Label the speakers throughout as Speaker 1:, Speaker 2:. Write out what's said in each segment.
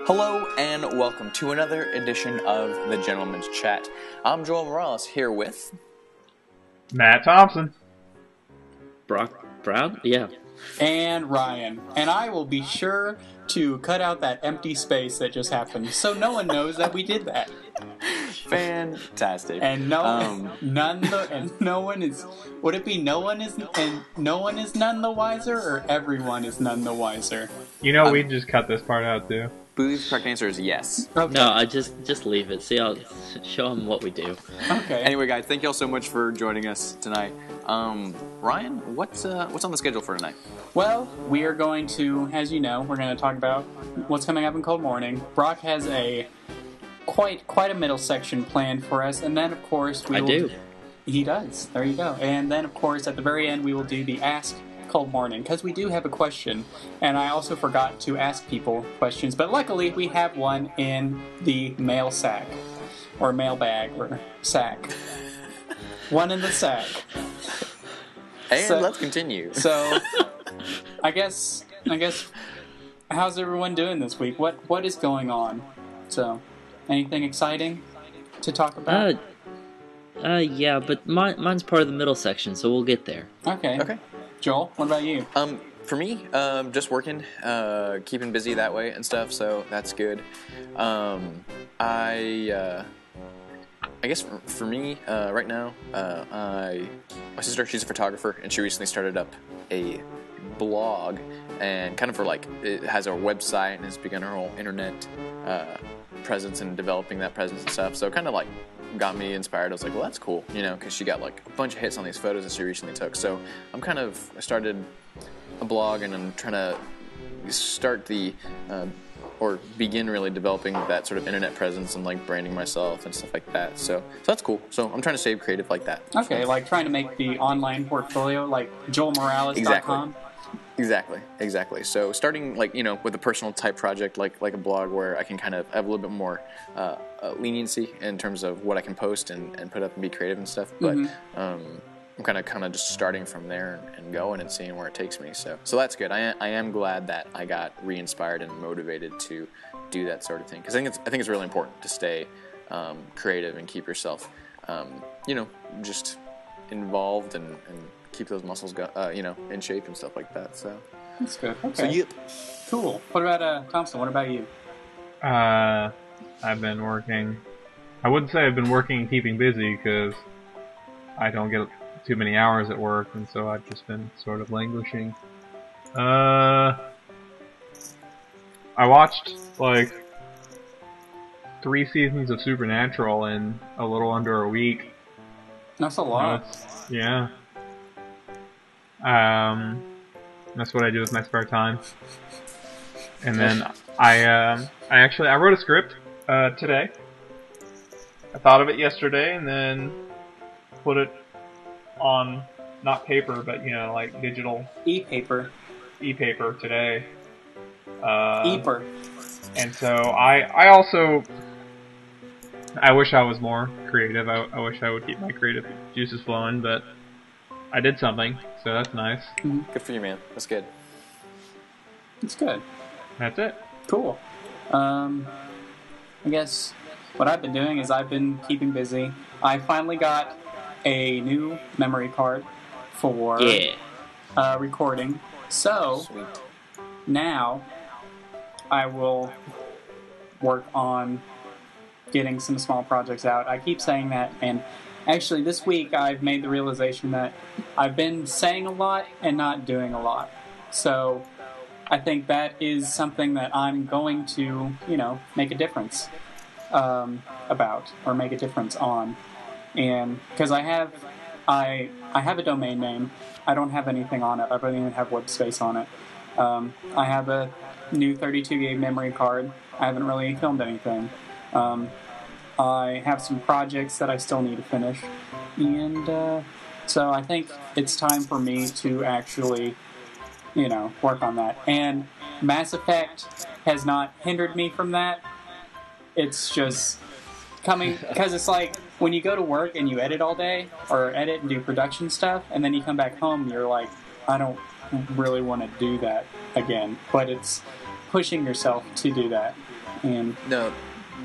Speaker 1: Hello and welcome to another edition of the Gentleman's Chat. I'm Joel Morales here with
Speaker 2: Matt Thompson.
Speaker 3: Brock Brown? Yeah.
Speaker 4: And Ryan. And I will be sure to cut out that empty space that just happened so no one knows that we did that.
Speaker 1: Fantastic.
Speaker 4: And no one is would it be no one is none the wiser, or everyone is none the wiser?
Speaker 2: You know, we just cut this part out too.
Speaker 1: Boo's correct answer is yes.
Speaker 4: Okay.
Speaker 3: No, I just leave it. See, I'll show them what we do.
Speaker 4: Okay.
Speaker 1: Anyway, guys, thank you all so much for joining us tonight. Ryan, what's on the schedule for tonight?
Speaker 4: Well, we are going to, as you know, we're going to talk about what's coming up in Cold Morning. Brock has a quite a middle section planned for us, and then of course
Speaker 3: I do.
Speaker 4: He does. There you go. And then of course at the very end we will do the Ask Cold Morning, because we do have a question, and I also forgot to ask people questions, but luckily we have one in the mail sack, or mailbag, or sack. One in the sack.
Speaker 1: And let's continue.
Speaker 4: So, I guess, how's everyone doing this week? What is going on? So, anything exciting to talk about?
Speaker 3: Yeah, but mine's part of the middle section, so we'll get there.
Speaker 4: Okay. Joel, what about you?
Speaker 1: For me, just working, keeping busy that way and stuff, so that's good. I guess for me, right now, my sister, she's a photographer, and she recently started up a blog, and kind of it has a website, and has begun her whole internet presence and developing that presence and stuff, so it kind of got me inspired. I was like, well, that's cool, because she got a bunch of hits on these photos that she recently took, so I started a blog, and I'm trying to start or begin really developing that sort of internet presence and branding myself and stuff like that. So that's cool. So I'm trying to stay creative like that.
Speaker 4: Okay, trying to make the online portfolio like joelmorales.com.
Speaker 1: Exactly. So starting with a personal type project like a blog where I can kind of have a little bit more leniency in terms of what I can post and put up and be creative and stuff. But I'm kind of just starting from there and going and seeing where it takes me. So that's good. I am glad that I got re-inspired and motivated to do that sort of thing, because I think it's really important to stay creative and keep yourself just involved and keep those muscles in shape and stuff like that. So
Speaker 4: that's good. Okay.
Speaker 1: So yep.
Speaker 4: Cool. What about Thompson? What about you?
Speaker 2: I've been working. I wouldn't say I've been working and keeping busy, because I don't get too many hours at work, and so I've just been sort of languishing. I watched 3 seasons of Supernatural in a little under a week.
Speaker 4: That's a lot.
Speaker 2: Yeah. That's what I do with my spare time. And then I wrote a script today. I thought of it yesterday, and then put it on, not paper, but digital
Speaker 4: e-paper
Speaker 2: today.
Speaker 4: E-per.
Speaker 2: And so I wish I was more creative. I wish I would keep my creative juices flowing, but I did something, so that's nice.
Speaker 1: Good for you, man. That's good.
Speaker 4: It's good.
Speaker 2: That's it.
Speaker 4: Cool. I guess what I've been doing is I've been keeping busy. I finally got a new memory card for recording. So
Speaker 1: Sweet.
Speaker 4: Now I will work on getting some small projects out. I keep saying that, and actually this week I've made the realization that I've been saying a lot and not doing a lot. So I think that is something that I'm going to, make a difference about, or make a difference on. And because I have a domain name, I don't have anything on it. I don't even have web space on it. I have a new 32 gig memory card. I haven't really filmed anything. I have some projects that I still need to finish, and so I think it's time for me to actually, work on that. And Mass Effect has not hindered me from that. It's just coming, because it's like when you go to work and you edit all day, or edit and do production stuff, and then you come back home, you're like, I don't really want to do that again. But it's pushing yourself to do that. And
Speaker 1: No,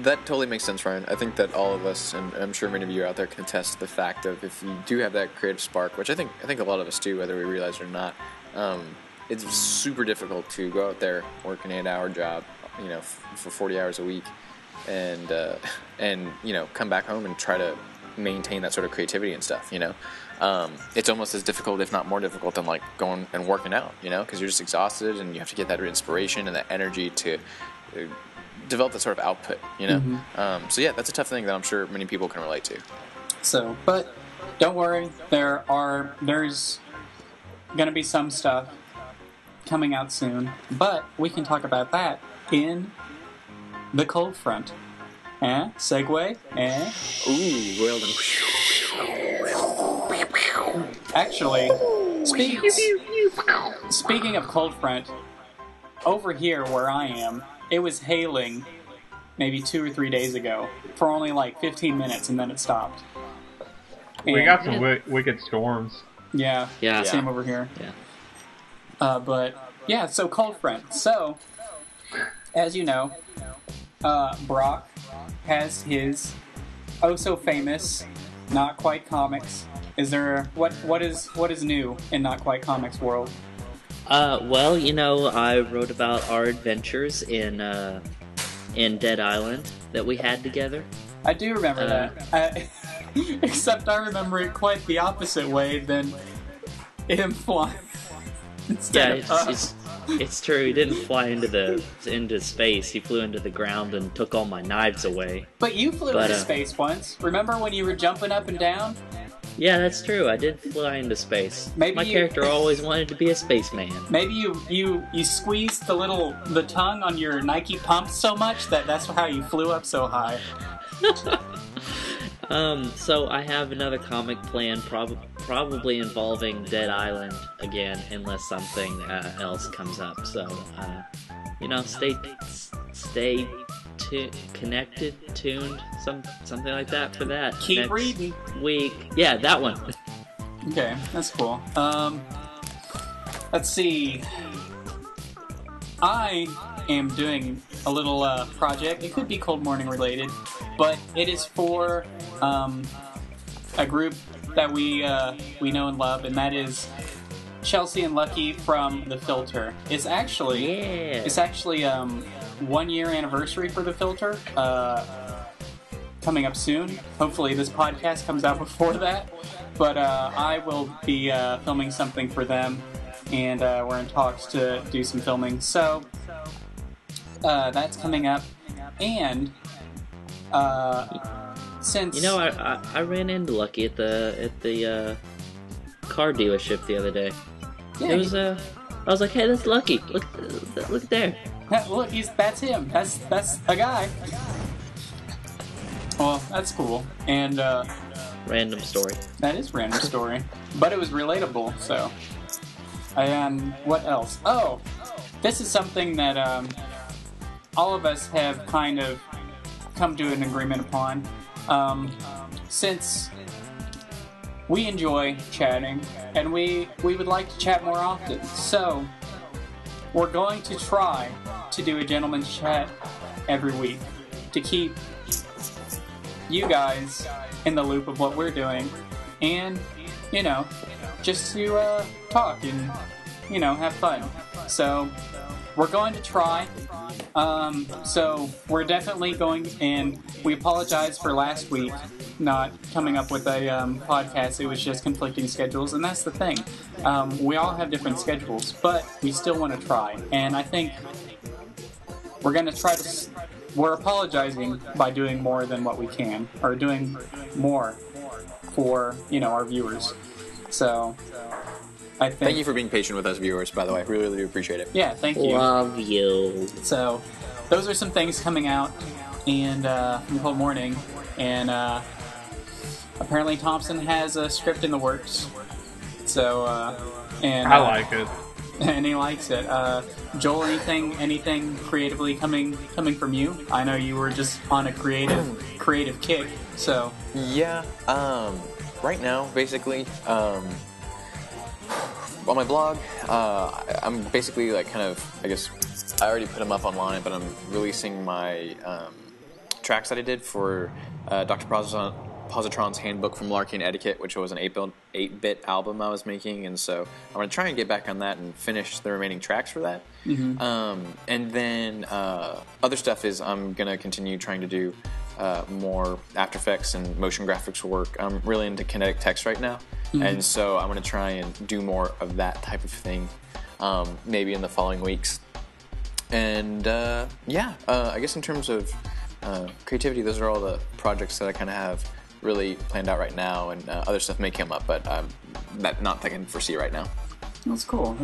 Speaker 1: that totally makes sense, Ryan. I think that all of us, and I'm sure many of you out there, can attest to the fact of if you do have that creative spark, which I think a lot of us do, whether we realize it or not. It's super difficult to go out there, work an 8-hour job, for 40 hours a week, and come back home and try to maintain that sort of creativity and stuff. It's almost as difficult, if not more difficult, than like going and working out. Because you're just exhausted and you have to get that inspiration and that energy to develop that sort of output. So yeah, that's a tough thing that I'm sure many people can relate to.
Speaker 4: so, but don't worry, there's going to be some stuff coming out soon, but we can talk about that in the cold front. Segue?
Speaker 1: Ooh, well then.
Speaker 4: Actually, speaking of cold front, over here where I am, it was hailing maybe 2 or 3 days ago for only like 15 minutes, and then it stopped.
Speaker 2: We got some wicked storms.
Speaker 4: Yeah,
Speaker 3: Yeah.
Speaker 4: same over here.
Speaker 3: Yeah.
Speaker 4: But yeah, so cold front. So, as you know, Brock has his so famous Not Quite Comics. Is there what is new in Not Quite Comics world?
Speaker 3: Well, I wrote about our adventures in Dead Island that we had together.
Speaker 4: I do remember that. Except I remember it quite the opposite way than him flying instead of us.
Speaker 3: It's true. He didn't fly into space. He flew into the ground and took all my knives away.
Speaker 4: But you flew into space once. Remember when you were jumping up and down?
Speaker 3: Yeah, that's true. I did fly into space.
Speaker 4: Maybe
Speaker 3: my character always wanted to be a spaceman.
Speaker 4: Maybe you squeezed the tongue on your Nike pump so much that's how you flew up so high.
Speaker 3: So I have another comic planned, probably involving Dead Island again, unless something else comes up. So, stay tuned, something like that for that.
Speaker 4: Keep
Speaker 3: next
Speaker 4: reading.
Speaker 3: Week. Yeah, that one.
Speaker 4: Okay, that's cool. Let's see. I am doing a little project. It could be Cold Morning related, but it is for a group that we know and love, and that is Chelsea and Lucky from The Filter. It's actually 1 year anniversary for The Filter coming up soon. Hopefully this podcast comes out before that, but I will be filming something for them, and we're in talks to do some filming, so that's coming up. And since
Speaker 3: I ran into Lucky at the car dealership the other day.
Speaker 4: Yeah,
Speaker 3: it was I was like, hey, that's Lucky. Look there.
Speaker 4: Look, that's him. That's a guy. Well, that's cool. And
Speaker 3: random story.
Speaker 4: That is a random story, but it was relatable. So, and what else? Oh, this is something that all of us have kind of come to an agreement upon. Since we enjoy chatting, and we would like to chat more often, so we're going to try to do a gentleman's chat every week to keep you guys in the loop of what we're doing, and just to talk and have fun. So we're going to try. So we're definitely going, and we apologize for last week not coming up with a podcast. It was just conflicting schedules, and that's the thing. We all have different schedules, but we still want to try. And I think we're going to try to... We're apologizing by doing more than what we can, or doing more for, our viewers. So... I think.
Speaker 1: Thank you for being patient with us, viewers, by the way. Really, really do appreciate it.
Speaker 4: Yeah, thank you.
Speaker 3: Love you.
Speaker 4: So, those are some things coming out and from Cold Morning. And apparently Thompson has a script in the works. So, and
Speaker 2: I like it.
Speaker 4: And he likes it. Joel, anything creatively coming from you? I know you were just on a creative kick, so...
Speaker 1: Yeah, right now, basically, on my blog, I'm basically like kind of, I guess, I already put them up online, but I'm releasing my tracks that I did for Dr. Positron's Handbook from Larkin Etiquette, which was an 8-bit album I was making, and so I'm going to try and get back on that and finish the remaining tracks for that. And then other stuff is I'm going to continue trying to do more After Effects and motion graphics work. I'm really into kinetic text right now, and so I'm going to try and do more of that type of thing maybe in the following weeks. And I guess in terms of creativity, those are all the projects that I kind of have really planned out right now, and other stuff may come up, but not that I can foresee right now.
Speaker 4: That's cool.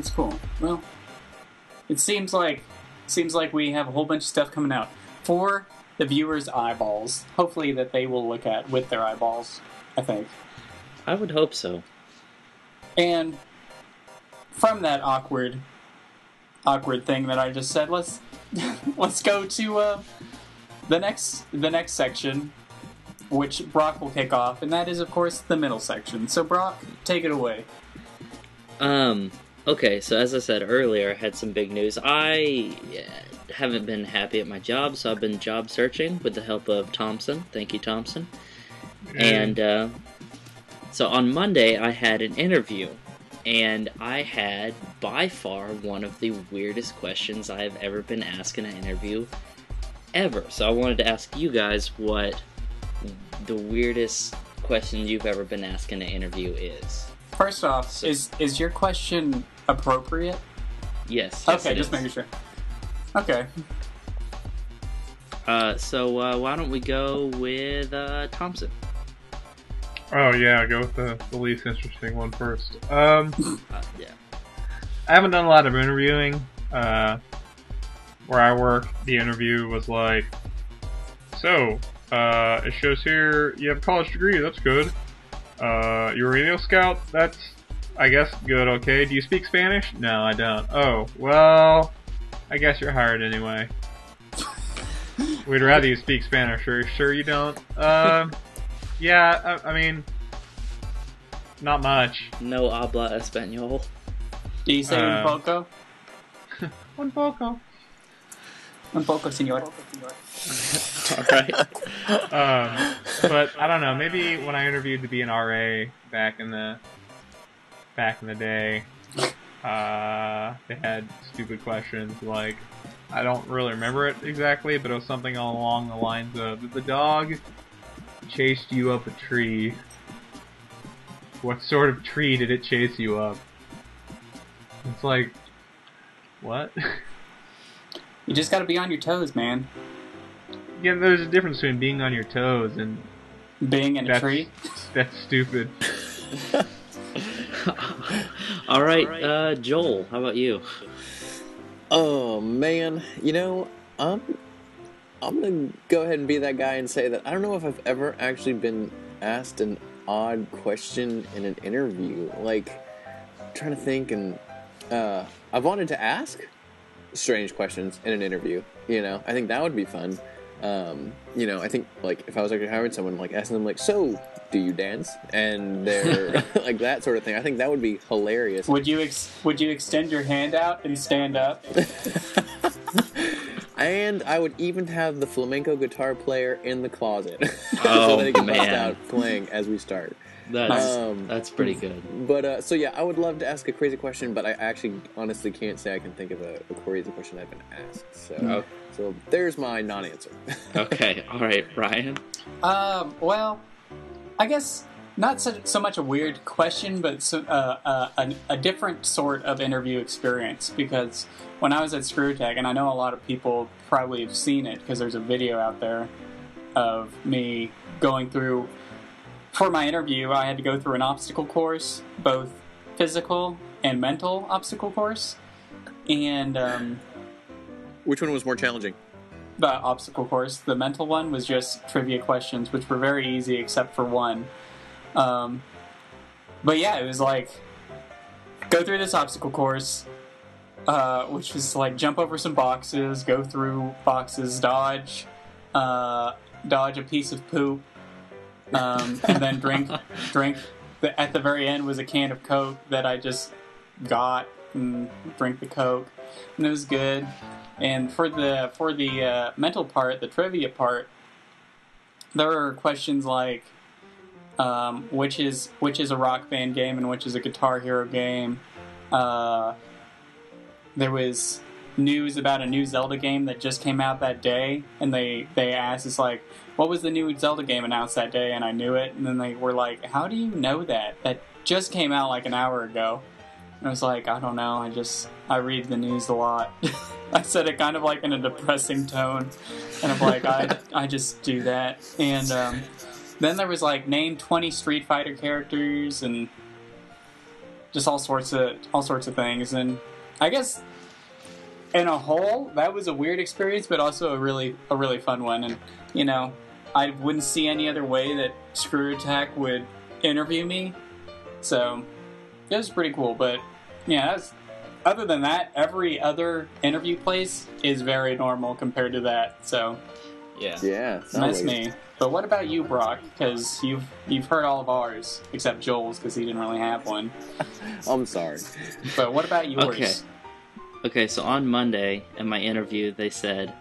Speaker 4: Well, it seems like we have a whole bunch of stuff coming out for the viewers' eyeballs. Hopefully that they will look at with their eyeballs, I think.
Speaker 3: I would hope so.
Speaker 4: And from that awkward thing that I just said, let's go to the next section, which Brock will kick off, and that is, of course, the middle section. So, Brock, take it away.
Speaker 3: Okay, so as I said earlier, I had some big news. I haven't been happy at my job, so I've been job searching with the help of Thompson. Thank you, Thompson. And so on Monday, I had an interview. And I had, by far, one of the weirdest questions I have ever been asked in an interview ever. So I wanted to ask you guys what the weirdest question you've ever been asked in an interview is.
Speaker 4: First off, is your question appropriate?
Speaker 3: Yes.
Speaker 4: Okay, just making sure. Okay.
Speaker 3: So why don't we go with Thompson?
Speaker 2: Oh yeah, go with the least interesting one first.
Speaker 3: Yeah.
Speaker 2: I haven't done a lot of interviewing. Where I work, the interview was like, so, it shows here you have a college degree, that's good. You're a radio scout, that's, I guess, good, okay. Do you speak Spanish? No, I don't. Oh, well, I guess you're hired anyway. We'd rather you speak Spanish, are you sure you don't? Yeah, I mean, not much.
Speaker 3: No habla español.
Speaker 4: Do you say un poco?
Speaker 2: Un poco.
Speaker 4: Un poco, señor.
Speaker 3: Alright.
Speaker 2: But I don't know, maybe when I interviewed to be an RA back in the day, they had stupid questions like, I don't really remember it exactly, but it was something along the lines of, if the dog chased you up a tree, what sort of tree did it chase you up? It's like, what?
Speaker 4: You just gotta be on your toes, man.
Speaker 2: Yeah, there's a difference between being on your toes and
Speaker 4: being in a tree.
Speaker 2: That's stupid.
Speaker 3: Alright, Joel, how about you?
Speaker 1: Oh man, I'm gonna go ahead and be that guy and say that I don't know if I've ever actually been asked an odd question in an interview. Like, I'm trying to think, and I've wanted to ask strange questions in an interview. I think that would be fun. I think, like, if I was actually hiring someone, like, asking them, like, so, do you dance? And they're, like, that sort of thing. I think that would be hilarious.
Speaker 4: Would you extend your hand out and stand up?
Speaker 1: And I would even have the flamenco guitar player in the closet.
Speaker 3: Oh,
Speaker 1: so that he can bust
Speaker 3: man.
Speaker 1: out playing as we start.
Speaker 3: That's pretty good.
Speaker 1: But, so yeah, I would love to ask a crazy question, but I actually honestly can't say I can think of a crazy question I've been asked. So there's my non-answer.
Speaker 3: Okay, alright, Brian?
Speaker 4: Well, I guess not so much a weird question, but a different sort of interview experience, because when I was at ScrewTech, and I know a lot of people probably have seen it because there's a video out there of me going through, for my interview, I had to go through an obstacle course, both physical and mental obstacle course, and
Speaker 1: Which one was more challenging?
Speaker 4: the obstacle course. The mental one was just trivia questions, which were very easy except for one. But yeah, it was like, go through this obstacle course, which was like jump over some boxes, go through boxes, dodge a piece of poop, and then drink. At the very end was a can of Coke that I just got and drink the Coke, and it was good. And for the mental part, the trivia part, there are questions like which is a Rock Band game and which is a Guitar Hero game. There was news about a new Zelda game that just came out that day, and they asked, it's like, what was the new Zelda game announced that day? And I knew it, and then they were like, how do you know that? That just came out like an hour ago. And I was like, I don't know, I read the news a lot. I said it kind of like in a depressing tone, and I'm like, I just do that. And then there was like, name 20 Street Fighter characters, and just all sorts of things. And I guess in a whole, that was a weird experience, but also a really fun one. And you know, I wouldn't see any other way that Screw Attack would interview me. So it was pretty cool. But yeah, other than that, every other interview place is very normal compared to that. So
Speaker 1: Yeah.
Speaker 4: that's me. But what about you, Brock? Because you've heard all of ours except Joel's, because he didn't really have one.
Speaker 1: I'm sorry.
Speaker 4: But what about yours?
Speaker 3: Okay, so on Monday in my interview, they said,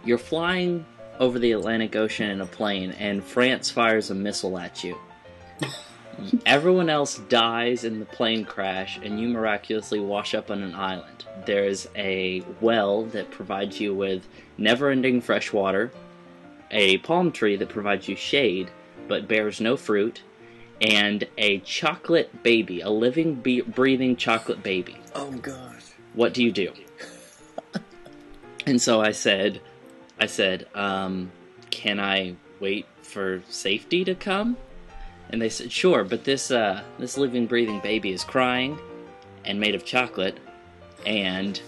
Speaker 3: you're flying over the Atlantic Ocean in a plane, and France fires a missile at you. Everyone else dies in the plane crash, and you miraculously wash up on an island. There's a well that provides you with never-ending fresh water, a palm tree that provides you shade, but bears no fruit, and a chocolate baby, a living, breathing chocolate baby.
Speaker 1: Oh, God.
Speaker 3: What do you do? And so I said, can I wait for safety to come? And they said, sure, but this living, breathing baby is crying and made of chocolate, and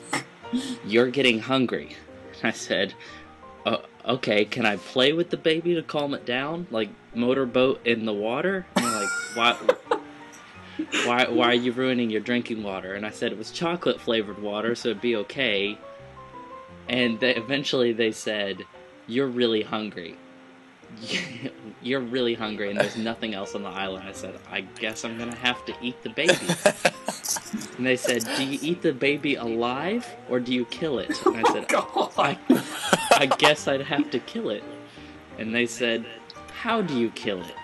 Speaker 3: you're getting hungry. And I said, okay, can I play with the baby to calm it down? Like motorboat in the water? And they're like, why are you ruining your drinking water? And I said it was chocolate flavored water, so it'd be okay. And eventually they said, you're really hungry. You're really hungry, and there's nothing else on the island. I said, I guess I'm gonna have to eat the baby. And they said, do you eat the baby alive, or do you kill it? And I said, I guess I'd have to kill it. And they said, how do you kill it?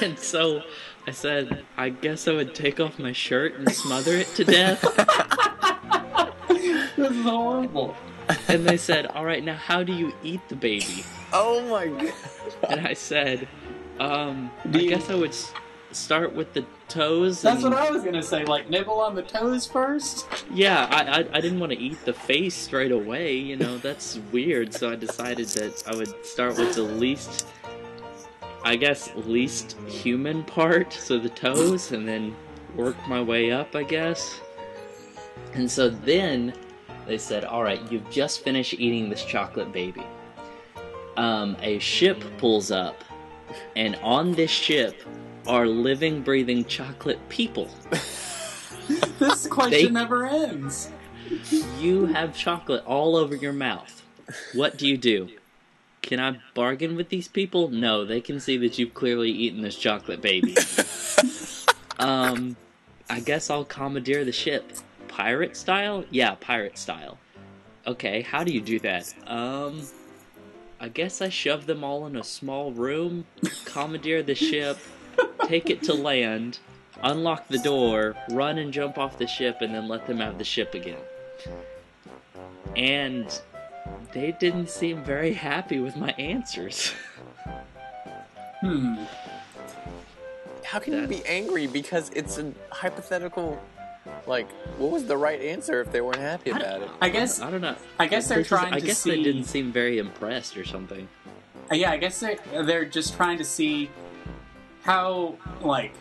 Speaker 3: And so I said, I guess I would take off my shirt and smother it to death.
Speaker 4: This is horrible.
Speaker 3: And they said, all right, now how do you eat the baby?
Speaker 1: Oh my God.
Speaker 3: And I said, I guess I would start with the toes.
Speaker 4: That's what I was going to say, like nibble on the toes first?
Speaker 3: Yeah, I didn't want to eat the face straight away, you know, that's weird. So I decided that I would start with the least human part, so the toes, and then work my way up, I guess. And so then they said, alright, you've just finished eating this chocolate baby. A ship pulls up, and on this ship are living, breathing chocolate people.
Speaker 4: This question never ends.
Speaker 3: You have chocolate all over your mouth. What do you do? Can I bargain with these people? No, they can see that you've clearly eaten this chocolate baby. I guess I'll commandeer the ship. Pirate style? Yeah, pirate style. Okay, how do you do that? I guess I shove them all in a small room, commandeer the ship, take it to land, unlock the door, run and jump off the ship, and then let them have the ship again. And they didn't seem very happy with my answers.
Speaker 1: How can you be angry? Because it's a hypothetical. Like, what was the right answer if they weren't happy about it?
Speaker 4: I guess
Speaker 3: I don't know.
Speaker 4: I guess they're trying to see.
Speaker 3: I guess they didn't seem very impressed or something.
Speaker 4: Yeah, I guess they're just trying to see how, like,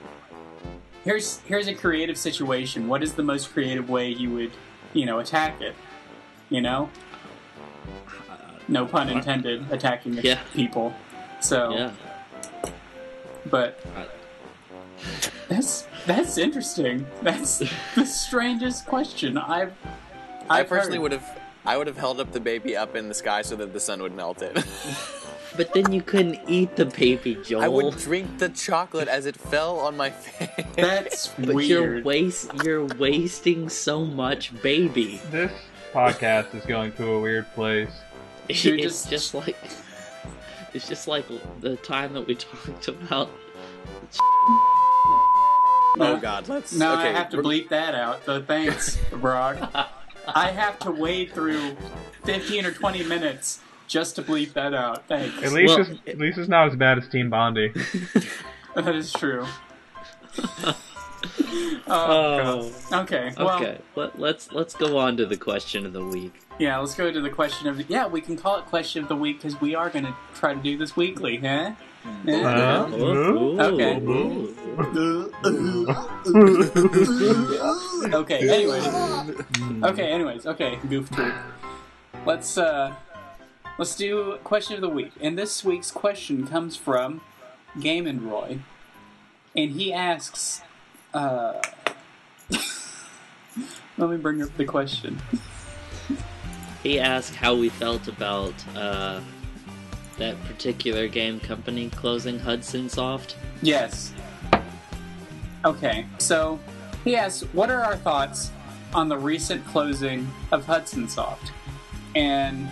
Speaker 4: here's a creative situation. What is the most creative way you would, attack it? No pun intended. Attacking people. So. Yeah. But. That's interesting. That's the strangest question I
Speaker 1: personally would have held up the baby up in the sky so that the sun would melt it.
Speaker 3: But then you couldn't eat the baby, Joel.
Speaker 1: I would drink the chocolate as it fell on my face.
Speaker 4: That's
Speaker 3: But
Speaker 4: weird.
Speaker 3: you're wasting so much baby.
Speaker 2: This podcast is going to a weird place.
Speaker 4: You're
Speaker 3: It's just like the time that we talked about.
Speaker 1: Oh God, let's.
Speaker 4: No,
Speaker 1: okay,
Speaker 4: I have to bleep that out. So thanks, Brock. I have to wade through 15 or 20 minutes just to bleep that out. Thanks.
Speaker 2: At least,
Speaker 3: Well-
Speaker 2: at least it's not as bad as Team Bondi.
Speaker 4: That is true.
Speaker 3: Oh,
Speaker 4: Okay. Well,
Speaker 3: okay. Let's go on to the question of the week.
Speaker 4: yeah. Let's go to the question of we can call it question of the week because we are going to try to do this weekly, huh?
Speaker 3: Ooh.
Speaker 4: Okay.
Speaker 3: Ooh.
Speaker 4: Okay. Anyways. Okay. Goof troop. Let's do question of the week, and this week's question comes from Game and Roy, and he asks. Let me bring up the question.
Speaker 3: He asked how we felt about that particular game company closing Hudson Soft.
Speaker 4: Yes. Okay, so he asks, what are our thoughts on the recent closing of Hudson Soft? And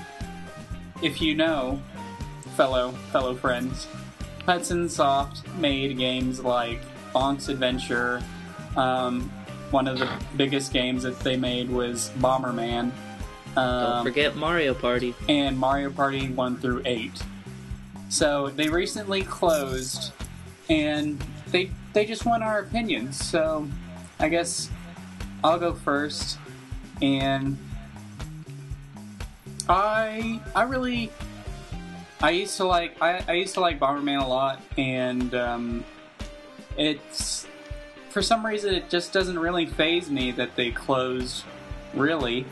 Speaker 4: if you know, fellow friends, Hudson Soft made games like Bonk's Adventure. One of the biggest games that they made was Bomberman.
Speaker 3: Don't forget Mario Party.
Speaker 4: And Mario Party 1 through 8. So they recently closed, and they just want our opinions. So I guess I'll go first. And I used to like Bomberman a lot, and it's for some reason it just doesn't really faze me that they closed. Really,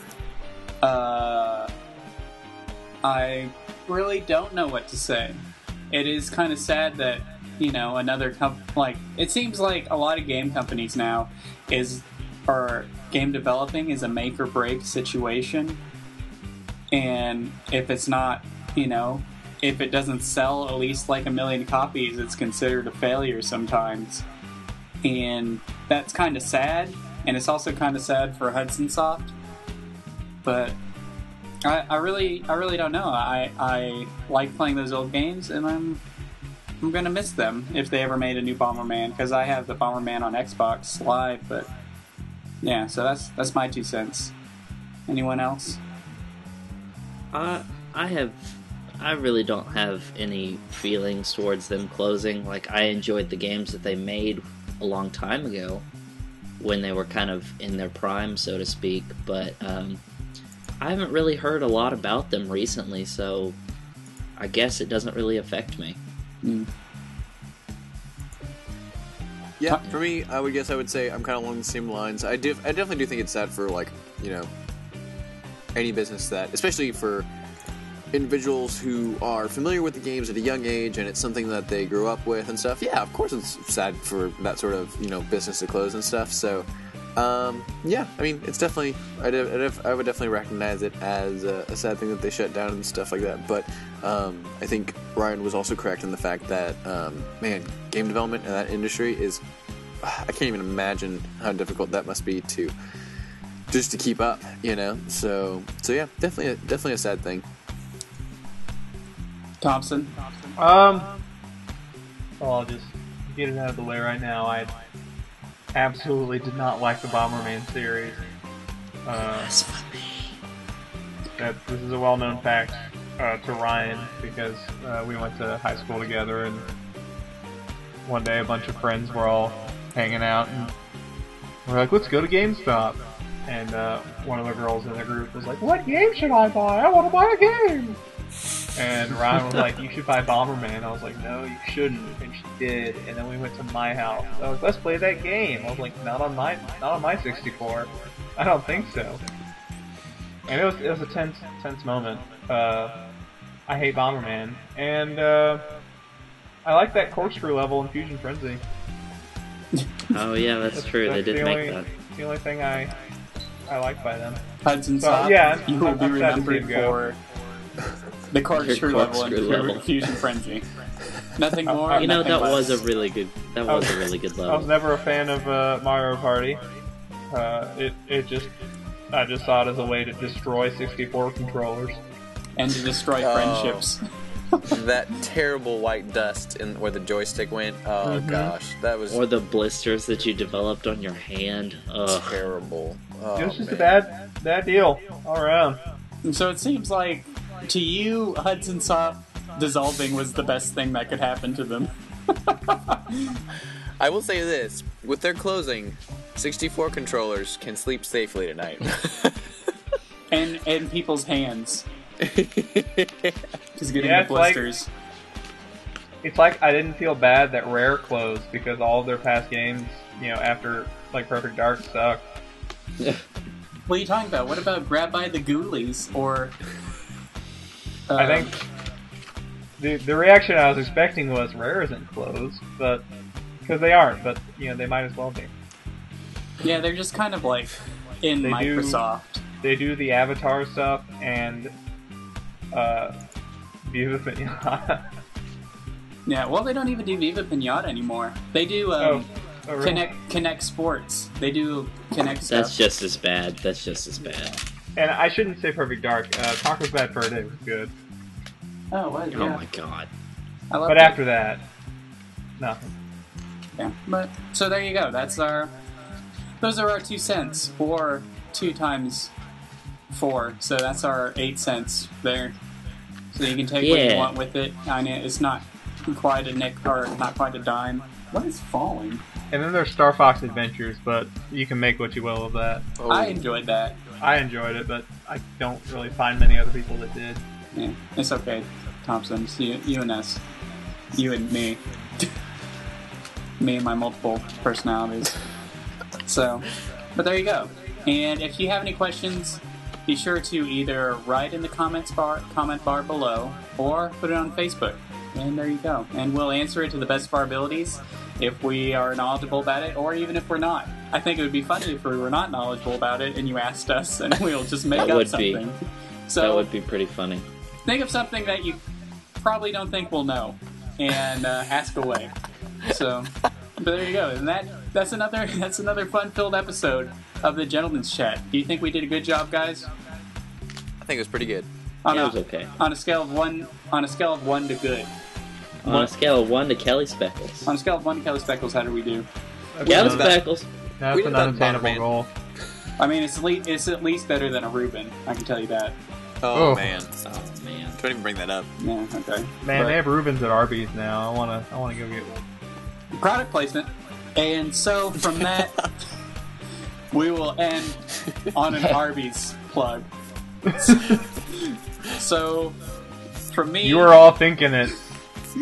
Speaker 4: I really don't know what to say. It is kind of sad that, you know, another it seems like a lot of game companies now or game developing is a make or break situation, and if it's not, you know, if it doesn't sell at least like 1 million copies, it's considered a failure sometimes, and that's kind of sad. And it's also kind of sad for Hudson Soft, but I really don't know. I like playing those old games, and I'm gonna miss them if they ever made a new Bomberman, because I have the Bomberman on Xbox Live. But yeah, so that's my 2 cents. Anyone else?
Speaker 3: I really don't have any feelings towards them closing. Like, I enjoyed the games that they made a long time ago, when they were kind of in their prime, so to speak, but I haven't really heard a lot about them recently, so I guess it doesn't really affect me.
Speaker 1: Yeah, for me, I would say I'm kind of along the same lines. I definitely do think it's sad for, like, you know, any business that, especially for individuals who are familiar with the games at a young age, and it's something that they grew up with and stuff. Yeah, of course it's sad for that sort of, you know, business to close and stuff. So, yeah, I mean, it's definitely, I would definitely recognize it as a sad thing that they shut down and stuff like that. But I think Ryan was also correct in the fact that, man, game development in that industry is, I can't even imagine how difficult that must be to keep up, you know. So yeah, definitely a sad thing.
Speaker 4: Thompson?
Speaker 2: Well, I'll just get it out of the way right now. I absolutely did not like the Bomberman series.
Speaker 3: That's funny.
Speaker 2: This is a well-known fact to Ryan, because we went to high school together, and one day a bunch of friends were all hanging out, and we're like, let's go to GameStop. And one of the girls in the group was like, what game should I buy? I want to buy a game! And Ryan was like, you should buy Bomberman. I was like, no, you shouldn't. And she did. And then we went to my house. I was like, let's play that game. I was like, not on my 64. I don't think so. And it was a tense moment. I hate Bomberman. And I like that corkscrew level in Fusion Frenzy.
Speaker 3: Oh yeah, that's true. They did make that.
Speaker 2: The only thing I like by them.
Speaker 4: Hudson
Speaker 2: So,
Speaker 4: Soft,
Speaker 2: yeah,
Speaker 4: you will be
Speaker 2: I'm sad to see
Speaker 4: remembered
Speaker 2: him go.
Speaker 4: for The corkscrew
Speaker 3: Your
Speaker 4: level
Speaker 3: corkscrew
Speaker 4: and
Speaker 3: level.
Speaker 4: Fusion Frenzy. Nothing more.
Speaker 3: You know,
Speaker 4: nothing
Speaker 3: that
Speaker 4: less.
Speaker 3: was a really good
Speaker 2: I was
Speaker 3: level.
Speaker 2: never a fan of Mario Party. I just saw it as a way to destroy 64 controllers.
Speaker 4: And to destroy
Speaker 1: Oh.
Speaker 4: friendships.
Speaker 1: That terrible white dust in where the joystick went. Oh gosh, that was
Speaker 3: Or the blisters that you developed on your hand. Ugh.
Speaker 1: terrible. Oh,
Speaker 2: It was just a
Speaker 1: man.
Speaker 2: bad deal all around.
Speaker 4: And so it seems like, to you, Hudson Soft dissolving was the best thing that could happen to them.
Speaker 1: I will say this: with their closing, 64 controllers can sleep safely tonight.
Speaker 4: And people's hands. Just getting
Speaker 2: Yeah,
Speaker 4: the
Speaker 2: it's like-
Speaker 4: blisters.
Speaker 2: It's like I didn't feel bad that Rare closed because all of their past games, after like Perfect Dark sucked.
Speaker 4: What are you talking about? What about Grab by the Ghoulies? Or...
Speaker 2: I think the reaction I was expecting was Rare isn't closed, but because they aren't, but they might as well be.
Speaker 4: Yeah, they're just kind of like in
Speaker 2: They do-
Speaker 4: Microsoft.
Speaker 2: They do the Avatar stuff and Viva Pinata.
Speaker 4: Yeah, well, they don't even do Viva Pinata anymore. They do
Speaker 2: Oh, really?
Speaker 4: Connect Sports. They do Connect stuff.
Speaker 3: That's just as bad. That's just as bad.
Speaker 2: And I shouldn't say Perfect Dark. Conker's Bad Fur Day was good,
Speaker 4: Oh, what?
Speaker 3: Oh my god.
Speaker 4: I love
Speaker 2: but
Speaker 4: it.
Speaker 2: after that, nothing.
Speaker 4: Yeah, but so there you go. Those are our 2 cents, or 2 times 4. So that's our 8 cents there. So you can take what you
Speaker 3: Yeah.
Speaker 4: want with it. I mean, it's not quite a nickel, or not quite a dime. What is falling?
Speaker 2: And then there's Star Fox Adventures, but you can make what you will of that.
Speaker 1: Oh,
Speaker 4: I enjoyed that.
Speaker 2: I enjoyed it, but I don't really find many other people that did.
Speaker 4: Yeah, it's okay, Thompson. It's you and us. You and me. Me and my multiple personalities. So, but there you go. And if you have any questions, be sure to either write in the comment bar below, or put it on Facebook. And there you go. And we'll answer it to the best of our abilities if we are knowledgeable about it, or even if we're not. I think it would be funny if we were not knowledgeable about it and you asked us, and we'll just make
Speaker 3: That
Speaker 4: up
Speaker 3: would be.
Speaker 4: something. So
Speaker 3: That would be pretty funny.
Speaker 4: think of something that you probably don't think we'll know, and ask away. So, but there you go. And that's another fun-filled episode of the Gentleman's Chat. Do you think we did a good job, guys?
Speaker 1: I think it was pretty good.
Speaker 4: On
Speaker 3: Yeah,
Speaker 4: a,
Speaker 3: it was okay.
Speaker 4: On a scale of 1 to good.
Speaker 3: On a scale of 1 to Kelly Speckles.
Speaker 4: On a scale of 1 to Kelly Speckles, how do we do?
Speaker 3: Kelly
Speaker 2: That's
Speaker 3: Speckles.
Speaker 2: That's
Speaker 1: We
Speaker 2: an
Speaker 1: did that
Speaker 2: unattainable
Speaker 1: better, man.
Speaker 2: goal.
Speaker 4: I mean, it's at least better than a Reuben. I can tell you that.
Speaker 1: Oh,
Speaker 2: Oh.
Speaker 1: man,
Speaker 3: Oh man.
Speaker 1: don't even bring that up.
Speaker 4: Yeah, okay.
Speaker 2: Man,
Speaker 4: But-
Speaker 2: they have Rubens at Arby's now. I wanna go get one.
Speaker 4: product placement. And so from that, we will end on an Arby's plug. So, for me,
Speaker 2: You were all thinking it,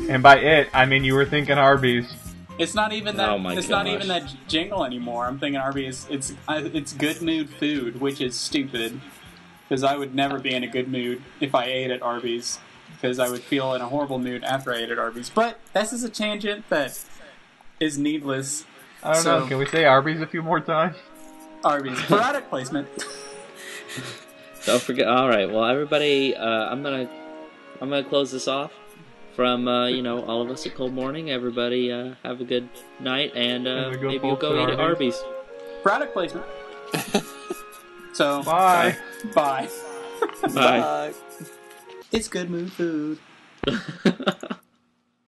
Speaker 2: and by it I mean you were thinking Arby's.
Speaker 4: it's not even that.
Speaker 3: Oh my
Speaker 4: it's not
Speaker 3: gosh.
Speaker 4: even that jingle anymore. I'm thinking Arby's. It's good mood food, which is stupid, because I would never be in a good mood if I ate at Arby's, because I would feel in a horrible mood after I ate at Arby's. But this is a tangent that is needless.
Speaker 2: I don't
Speaker 4: So-
Speaker 2: know. Can we say Arby's a few more times?
Speaker 4: Arby's product placement.
Speaker 3: Don't forget. All right. Well, everybody, I'm gonna close this off. From all of us at Cold Morning. Everybody, have a good night, and
Speaker 2: And the good
Speaker 3: maybe you'll
Speaker 2: folks
Speaker 3: go
Speaker 2: at
Speaker 3: eat at
Speaker 2: Arby's.
Speaker 3: Arby's.
Speaker 4: Product placement. So,
Speaker 2: Bye.
Speaker 4: bye.
Speaker 3: Bye.
Speaker 4: It's good mood food.